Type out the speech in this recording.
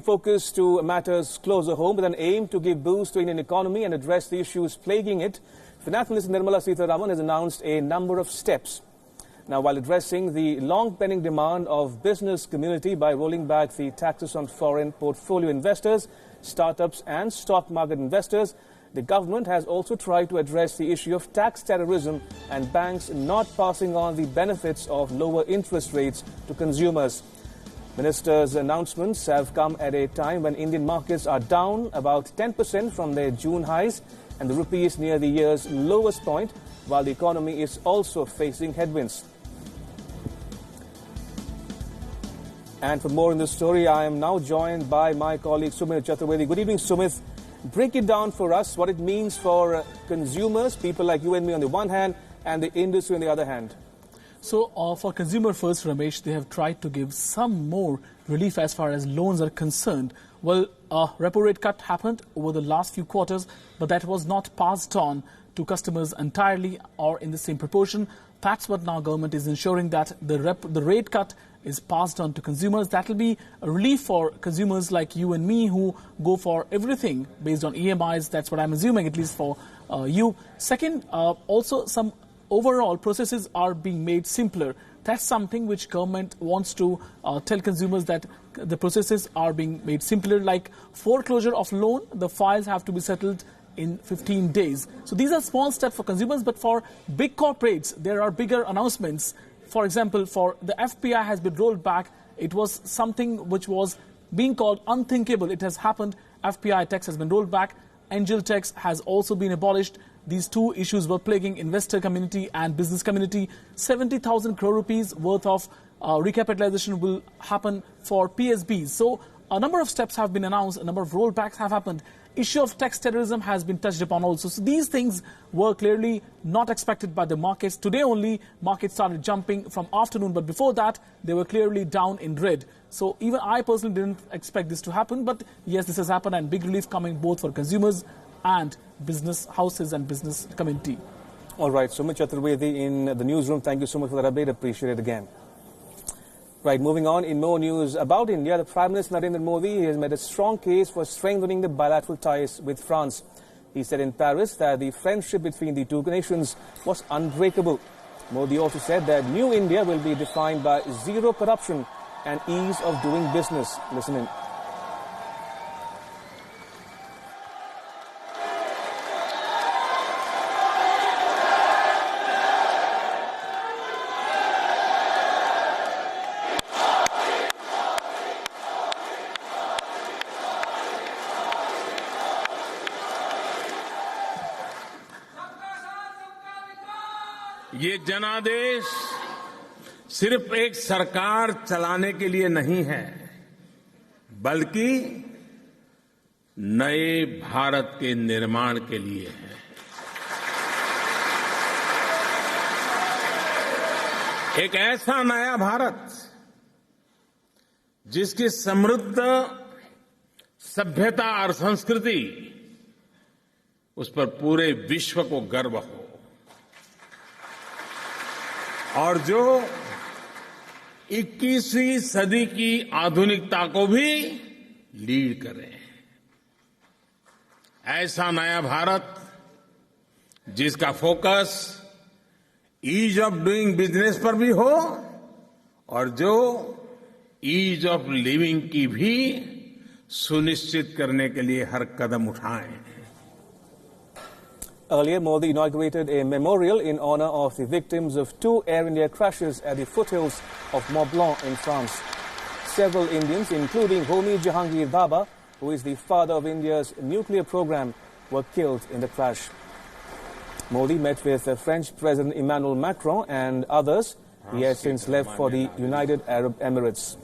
Focus to matters closer home with an aim to give boost to Indian economy and address the issues plaguing it. Finance Minister Nirmala Sitharaman has announced a number of steps. Now, while addressing the long-pending demand of business community by rolling back the taxes on foreign portfolio investors, startups and stock market investors, the government has also tried to address the issue of tax terrorism and banks not passing on the benefits of lower interest rates to consumers. Minister's announcements have come at a time when Indian markets are down about 10% from their June highs and the rupee is near the year's lowest point, while the economy is also facing headwinds. And for more in this story, I am now joined by my colleague Sumit Chaturvedi. Good evening, Sumit. Break it down for us, what it means for consumers, people like you and me on the one hand, and the industry on the other hand. So for consumer first, Ramesh, they have tried to give some more relief as far as loans are concerned. Well, a repo rate cut happened over the last few quarters, but that was not passed on to customers entirely or in the same proportion. That's what now government is ensuring, that the rate cut is passed on to consumers. That will be a relief for consumers like you and me who go for everything based on EMIs. That's what I'm assuming, at least for you. Second, also some overall processes are being made simpler. That's something which government wants to tell consumers, that the processes are being made simpler, like foreclosure of loan, the files have to be settled in 15 days. So these are small steps for consumers, but for big corporates, there are bigger announcements. For example, for the FPI has been rolled back. It was something which was being called unthinkable. It has happened. FPI tax has been rolled back. Angel tax has also been abolished. These two issues were plaguing investor community and business community. 70,000 crore rupees worth of recapitalization will happen for PSBs. So a number of steps have been announced. A number of rollbacks have happened. Issue of tax terrorism has been touched upon also. So these things were clearly not expected by the markets. Today only, markets started jumping from afternoon, but before that, they were clearly down in red. So even I personally didn't expect this to happen, but yes, this has happened, and big relief coming both for consumers and business houses and business community. All right, Sumit Chaturvedi in the newsroom. Thank you so much for that update. Appreciate it again. Right, moving on, in more news about India, the Prime Minister Narendra Modi has made a strong case for strengthening the bilateral ties with France. He said in Paris that the friendship between the two nations was unbreakable. Modi also said that new India will be defined by zero corruption and ease of doing business. Listen in. ये जनादेश सिर्फ एक सरकार चलाने के लिए नहीं है, बल्कि नए भारत के निर्माण के लिए है। एक ऐसा नया भारत जिसकी समृद्ध सभ्यता और संस्कृति उस पर पूरे विश्व को गर्व हो, और जो 21वीं सदी की आधुनिकता को भी लीड करे। ऐसा नया भारत जिसका focus ease of doing business पर भी हो और जो ईज ऑफ लिविंग की भी सुनिश्चित करने के लिए हर कदम उठाए। Earlier, Modi inaugurated a memorial in honor of the victims of two Air India crashes at the foothills of Mont Blanc in France. Several Indians, including Homi Jahangir Bhabha, who is the father of India's nuclear program, were killed in the crash. Modi met with French President Emmanuel Macron and others. He has since left for the United Arab Emirates.